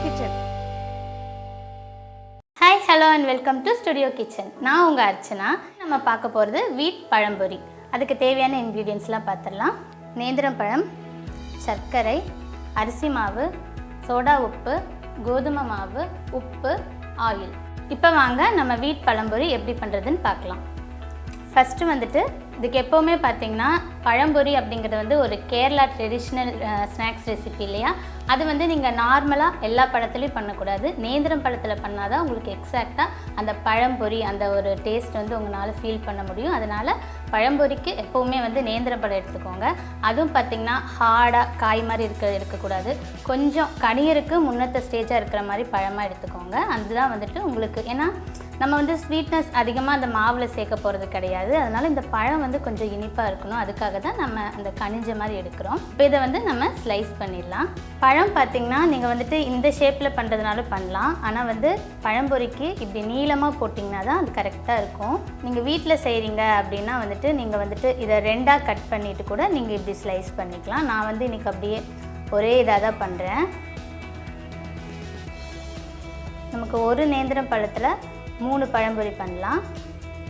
Kitchen. Hi hello and welcome to studio kitchen. நான் உங்கள் அர்ச்சனா. நம்ம பார்க்க போகிறது வீட் பழம்பொரி. அதுக்கு தேவையான இன்க்ரீடியன்ஸ்லாம் பார்த்துடலாம். நேந்திரம் பழம், சர்க்கரை, அரிசி மாவு, சோடா உப்பு, கோதுமை மாவு, உப்பு, ஆயில். இப்போ வாங்க நம்ம வீட் பழம்பொரி எப்படி பண்ணுறதுன்னு பார்க்கலாம். ஃபஸ்ட்டு வந்துட்டு இதுக்கு எப்போவுமே பார்த்திங்கன்னா பழம்பொரி அப்படிங்கிறது வந்து ஒரு கேரளா ட்ரெடிஷ்னல் ஸ்நாக்ஸ் ரெசிபி இல்லையா? அது வந்து நீங்கள் நார்மலாக எல்லா பழத்துலேயும் பண்ணக்கூடாது. நேந்திரம் பழத்தில் பண்ணால் தான் உங்களுக்கு எக்ஸாக்டாக அந்த பழம்பொரி அந்த ஒரு டேஸ்ட் வந்து உங்களால் ஃபீல் பண்ண முடியும். அதனால் பழம்பொரிக்கு எப்போவுமே வந்து நேந்திரம் பழம் எடுத்துக்கோங்க. அதுவும் பார்த்திங்கன்னா ஹார்டாக காய் மாதிரி இருக்கக்கூடாது. கொஞ்சம் கனியருக்கு முன்னத்த ஸ்டேஜாக இருக்கிற மாதிரி பழமாக எடுத்துக்கோங்க. அதுதான் வந்துட்டு உங்களுக்கு, ஏன்னா நம்ம வந்து ஸ்வீட்னஸ் அதிகமாக அந்த மாவில் சேர்க்க போகிறது கிடையாது. அதனால் இந்த பழம் வந்து கொஞ்சம் இனிப்பாக இருக்கணும். அதுக்காக தான் நம்ம அந்த கனிஞ்ச மாதிரி எடுக்கிறோம். இப்போ இதை வந்து நம்ம ஸ்லைஸ் பண்ணிடலாம். பழம் பார்த்திங்கன்னா நீங்கள் வந்துட்டு இந்த ஷேப்பில் பண்ணுறதுனால பண்ணலாம். ஆனால் வந்து பழம்பொரிக்கு இப்படி நீளமாக போட்டிங்கன்னா தான் அது கரெக்டாக இருக்கும். நீங்கள் வீட்டில் செய்கிறீங்க அப்படின்னா வந்துட்டு நீங்கள் வந்துட்டு இதை ரெண்டாக கட் பண்ணிவிட்டு கூட நீங்கள் இப்படி ஸ்லைஸ் பண்ணிக்கலாம். நான் வந்து இன்றைக்கி அப்படியே ஒரே இதாக தான் பண்ணுறேன். நமக்கு ஒரு நேந்திரம் பழத்தில் 3 பழம்பொரி பண்ணலாம்.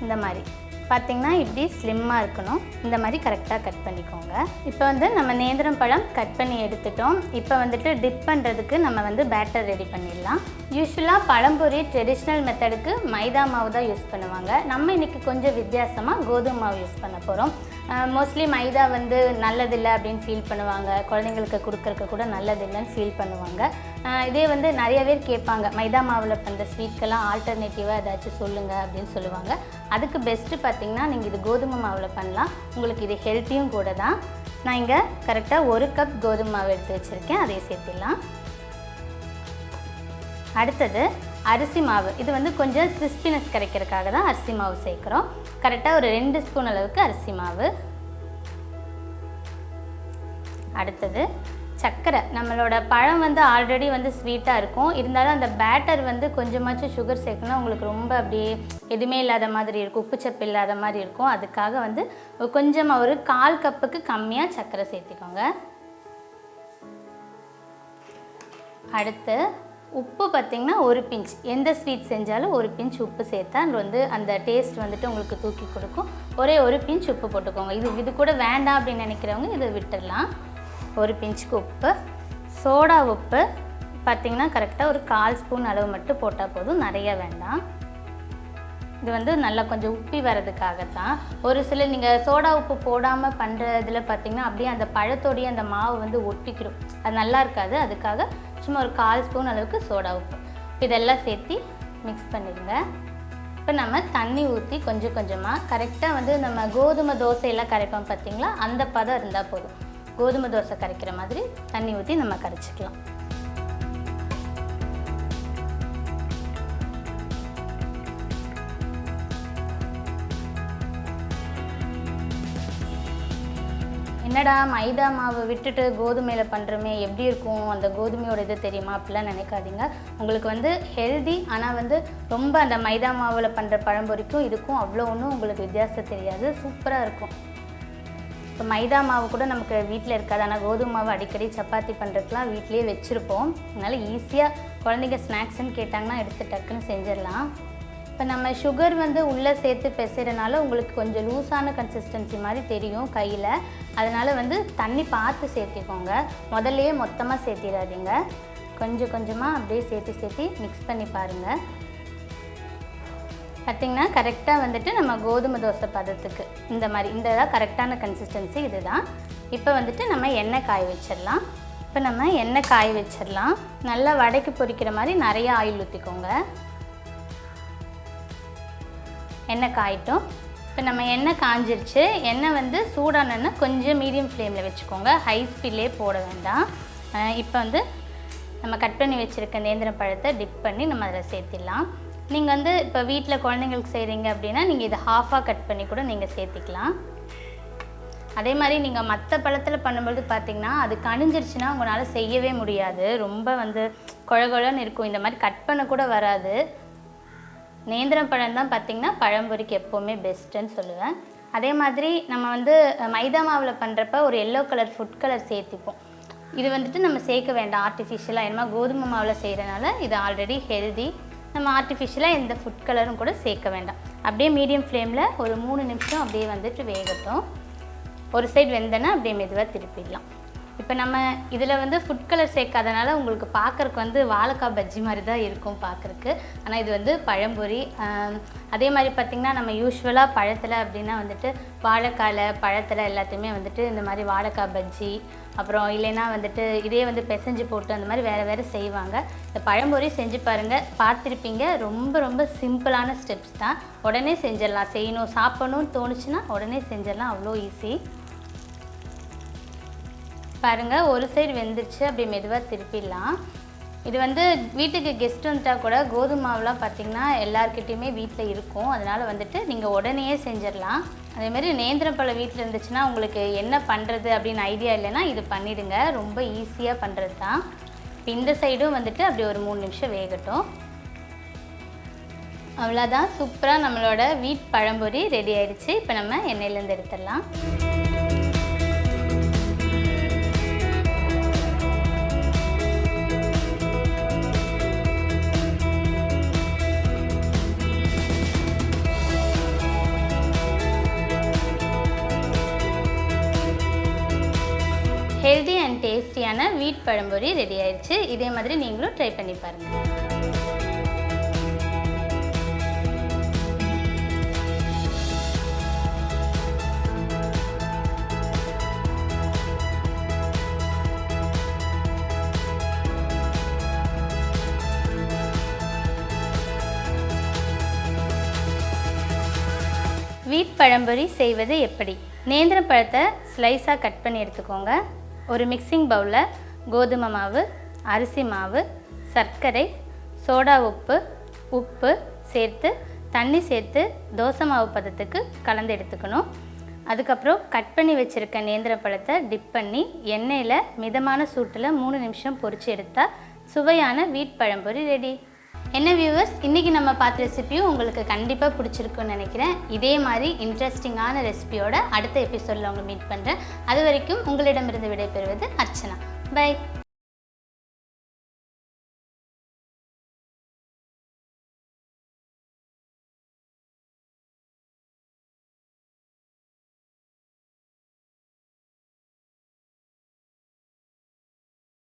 இந்த மாதிரி பார்த்திங்கன்னா இப்படி ஸ்லிம்மாக இருக்கணும். இந்த மாதிரி கரெக்டாக கட் பண்ணிக்கோங்க. இப்போ வந்து நம்ம நேந்திரம் பழம் கட் பண்ணி எடுத்துட்டோம். இப்போ வந்துட்டு டிப் பண்ணுறதுக்கு நம்ம வந்து பேட்டர் ரெடி பண்ணிடலாம். யூஸ்வலாக பழம்பொரி ட்ரெடிஷ்னல் மெத்தடுக்கு மைதா மாவு தான் யூஸ் பண்ணுவாங்க. நம்ம இன்றைக்கி கொஞ்சம் வித்தியாசமாக கோதுமை மாவு யூஸ் பண்ண போகிறோம். மோஸ்ட்லி மைதா வந்து நல்லதில்லை அப்படின்னு ஃபீல் பண்ணுவாங்க. குழந்தைங்களுக்கு கொடுக்கறக்கு கூட நல்லதில்லைன்னு ஃபீல் பண்ணுவாங்க. இதே வந்து நிறைய பேர் கேட்பாங்க, மைதா மாவில் பண்ணுற ஸ்வீட்கெல்லாம் ஆல்டர்னேட்டிவாக ஏதாச்சும் சொல்லுங்கள் அப்படின்னு சொல்லுவாங்க. அதுக்கு பெஸ்ட்டு பார்த்திங்கன்னா நீங்கள் இது கோதுமை மாவில் பண்ணலாம். உங்களுக்கு இது ஹெல்த்தியும் கூட தான். நான் இங்கே கரெக்டாக 1 கப் கோதுமை மாவு எடுத்து வச்சுருக்கேன். அதையே சேர்த்திடலாம். அடுத்தது அரிசி மாவு. இது வந்து கொஞ்சம் கிறிஸ்பினஸ் கிடைக்கிறதுக்காக தான் அரிசி மாவு சேர்க்குறோம். கரெக்டாக ஒரு 2 ஸ்பூன் அளவுக்கு அரிசி மாவு. அடுத்தது சர்க்கரை. நம்மளோட பழம் வந்து ஆல்ரெடி வந்து ஸ்வீட்டாக இருக்கும். இருந்தாலும் அந்த பேட்டர் வந்து கொஞ்சமாச்சும் சுகர் சேர்க்கணும். உங்களுக்கு ரொம்ப அப்படியே எதுவுமே இல்லாத மாதிரி இருக்கும், உப்புச்சப்பு இல்லாத மாதிரி இருக்கும். அதுக்காக வந்து கொஞ்சமாக ஒரு 1/4 கப்புக்கு கம்மியாக சர்க்கரை சேர்த்திக்கோங்க. அடுத்து உப்பு பார்த்திங்கன்னா 1 பிஞ்ச். எந்த ஸ்வீட் செஞ்சாலும் 1 பிஞ்ச் உப்பு சேர்த்தா வந்து அந்த டேஸ்ட் வந்துட்டு உங்களுக்கு தூக்கி கொடுக்கும். ஒரே 1 பிஞ்ச் உப்பு போட்டுக்கோங்க. இது கூட வேண்டாம் அப்படின்னு நினைக்கிறவங்க இதை விட்டுடலாம். 1 பிஞ்சுக்கு உப்பு. சோடா உப்பு பார்த்திங்கன்னா கரெக்டாக ஒரு 1/4 ஸ்பூன் அளவு மட்டும் போட்டால் போதும், நிறைய வேண்டாம். இது வந்து நல்லா கொஞ்சம் உப்பி வர்றதுக்காகத்தான். ஒரு சில நீங்கள் சோடா உப்பு போடாமல் பண்ணுறதுல பார்த்திங்கன்னா அப்படியே அந்த பழத்தோடைய அந்த மாவு வந்து ஒட்டிக்கிடும். அது நல்லா இருக்காது. அதுக்காக சும்மா ஒரு 1/4 ஸ்பூன் அளவுக்கு சோடா உப்பு இதெல்லாம் சேர்த்து மிக்ஸ் பண்ணிடுங்க. இப்போ நம்ம தண்ணி ஊற்றி கொஞ்சம் கொஞ்சமாக கரெக்டாக வந்து நம்ம கோதுமை தோசையெல்லாம் கரைப்போம் பார்த்திங்களா, அந்த பதம் இருந்தால் போதும். கோதுமை தோசை கரைக்கிற மாதிரி தண்ணி ஊற்றி நம்ம கரைச்சிக்கலாம். என்னடா மைதா மாவு விட்டுட்டு கோதுமையில் பண்ணுறோமே எப்படி இருக்கும், அந்த கோதுமையோட இது தெரியுமா அப்படிலாம் நினைக்காதீங்க. உங்களுக்கு வந்து ஹெல்தி, ஆனால் வந்து ரொம்ப அந்த மைதா மாவில் பண்ணுற பழம்பொரிக்கும் இதுக்கும் அவ்வளோ ஒன்றும் உங்களுக்கு வித்தியாசம் தெரியாது. சூப்பராக இருக்கும். இப்போ மைதா மாவு கூட நமக்கு வீட்டில் இருக்காது. ஆனால் கோதுமை மாவு அடிக்கடி சப்பாத்தி பண்ணுறதுலாம் வீட்லேயே வச்சுருப்போம். அதனால் ஈஸியாக குழந்தைங்க ஸ்நாக்ஸ்ன்னு கேட்டாங்கன்னா எடுத்து டக்குன்னு செஞ்சிடலாம். இப்போ நம்ம சுகர் வந்து உள்ளே சேர்த்து பிசைறனால உங்களுக்கு கொஞ்சம் லூஸான கன்சிஸ்டன்சி மாதிரி தெரியும் கையில். அதனால் வந்து தண்ணி பார்த்து சேர்த்திக்கோங்க. முதல்லையே மொத்தமாக சேர்த்திடாதீங்க. கொஞ்சம் கொஞ்சமாக அப்படியே சேர்த்து மிக்ஸ் பண்ணி பாருங்கள். பார்த்திங்கன்னா கரெக்டாக வந்துட்டு நம்ம கோதுமை தோசை பதத்துக்கு இந்த மாதிரி இந்த தான் கரெக்டான கன்சிஸ்டன்சி இது தான். இப்போ வந்துட்டு நம்ம எண்ணெய் காய வச்சிடலாம். இப்போ நம்ம எண்ணெய் காய வச்சிடலாம். நல்லா வடைக்கு பொரிக்கிற மாதிரி நிறைய ஆயில் ஊற்றிக்கோங்க. எண்ணெய் காயிட்டும். இப்போ நம்ம எண்ணெய் காஞ்சிருச்சு. எண்ணெய் வந்து சூடானன்னா கொஞ்சம் மீடியம் ஃப்ளேமில் வச்சுக்கோங்க. ஹை ஸ்பீட்லேயே போட வேண்டாம். இப்போ வந்து நம்ம கட் பண்ணி வச்சுருக்க நேந்திரம் பழத்தை டிப் பண்ணி நம்ம அதில் சேர்த்திடலாம். நீங்கள் வந்து இப்போ வீட்டில் குழந்தைங்களுக்கு செய்கிறீங்க அப்படின்னா நீங்கள் இதை ஹாஃபாக கட் பண்ணி கூட நீங்கள் சேர்த்திக்கலாம். அதே மாதிரி நீங்கள் மற்ற பழத்தில் பண்ணும்போது பார்த்திங்கன்னா அது கனிஞ்சிருச்சுன்னா உங்களால் செய்யவே முடியாது. ரொம்ப வந்து குழகுழன்னு இருக்கும். இந்த மாதிரி கட் பண்ண கூட வராது. நேந்திரம் பழம் தான் பார்த்திங்கன்னா பழம்பொரிக்கு எப்போவுமே பெஸ்ட்டுன்னு சொல்லுவேன். அதே மாதிரி நம்ம வந்து மைதா மாவில் பண்ணுறப்ப ஒரு எல்லோ கலர் ஃபுட் கலர் சேர்த்திப்போம். இது வந்துட்டு நம்ம சேர்க்க வேண்டாம் ஆர்டிஃபிஷியலாக. ஏன்னா கோதுமை மாவில் செய்கிறனால இது ஆல்ரெடி ஹெல்தி. நம்ம ஆர்டிஃபிஷியலாக எந்த ஃபுட் கலரும் கூட சேர்க்க வேண்டாம். அப்படியே மீடியம் ஃப்ளேமில் ஒரு 3 நிமிஷம் அப்படியே வந்துட்டு வேகட்டும். ஒரு சைடு வெந்தனா அப்படியே மெதுவாக திருப்பிடலாம். இப்போ நம்ம இதில் வந்து ஃபுட் கலர் சேர்க்காதனால உங்களுக்கு பார்க்குறக்கு வந்து வாழைக்காய் பஜ்ஜி மாதிரி தான் இருக்கும் பார்க்குறக்கு. ஆனால் இது வந்து பழம்பொரி. அதே மாதிரி பார்த்திங்கன்னா நம்ம யூஸ்வலாக பழத்தில் அப்படின்னா வந்துட்டு வாழைக்காயில் பழத்தில் எல்லாத்தையுமே வந்துட்டு இந்த மாதிரி வாழைக்காய் பஜ்ஜி, அப்புறம் இல்லைன்னா வந்துட்டு இதே வந்து பிசைஞ்சு போட்டு அந்த மாதிரி வேறு வேறு செய்வாங்க. இந்த பழம்பொரி செஞ்சு பாருங்கள், பார்த்துருப்பீங்க. ரொம்ப ரொம்ப சிம்பிளான ஸ்டெப்ஸ் தான். உடனே செஞ்சிடலாம். செய்யணும் சாப்பிடணும்னு தோணுச்சுன்னா உடனே செஞ்சிடலாம். அவ்வளோ ஈஸி. பாருங்கள், ஒரு சைடு வெந்துருச்சு. அப்படி மெதுவாக திருப்பிடலாம். இது வந்து வீட்டுக்கு கெஸ்ட் வந்துட்டால் கூட கோதுமை மாவுலாம் பார்த்திங்கன்னா எல்லாருக்கிட்டையுமே வீட்டில் இருக்கும். அதனால் வந்துட்டு நீங்கள் உடனேயே செஞ்சிடலாம். அதேமாதிரி நேந்திரம் பழம் வீட்டில் இருந்துச்சுன்னா உங்களுக்கு என்ன பண்ணுறது அப்படின்னு ஐடியா இல்லைன்னா இது பண்ணிவிடுங்க. ரொம்ப ஈஸியாக பண்ணுறது தான். இப்போ இந்த சைடும் வந்துட்டு அப்படி ஒரு 3 நிமிஷம் வேகட்டும். அவ்வளோதான், சூப்பராக நம்மளோட வீட் பழம்பொரி ரெடி ஆயிடுச்சு. இப்போ நம்ம எண்ணெயிலேருந்து எடுத்துடலாம். ஹெல்தி அண்ட் டேஸ்டியான வீட் பழம்பொரி ரெடி ஆயிடுச்சு. இதே மாதிரி நீங்களும் ட்ரை பண்ணி பாருங்கள். வீட் பழம்பொரி செய்வது எப்படி? நேந்திரம் பழத்தை ஸ்லைஸாக கட் பண்ணி எடுத்துக்கோங்க. ஒரு மிக்சிங் பவுலில் கோதுமை மாவு, அரிசி மாவு, சர்க்கரை, சோடா உப்பு சேர்த்து தண்ணி சேர்த்து தோசை மாவு பதத்துக்கு கலந்து எடுத்துக்கணும். அதுக்கப்புறம் கட் பண்ணி வச்சுருக்க நேந்திர பழத்தை டிப் பண்ணி எண்ணெயில் மிதமான சூட்டில் 3 நிமிஷம் பொரித்து எடுத்தால் சுவையான வீட் பழம்பொரி ரெடி. என்ன வியூவர்ஸ், இன்றைக்கி நம்ம பார்த்த ரெசிபியும் உங்களுக்கு கண்டிப்பாக பிடிச்சிருக்குன்னு நினைக்கிறேன். இதே மாதிரி இன்ட்ரெஸ்டிங்கான ரெசிபியோட அடுத்த எபிசோடில் உங்களை மீட் பண்ணுறேன். அது வரைக்கும் உங்களிடமிருந்து விடைபெறுவது அர்ச்சனா. பை.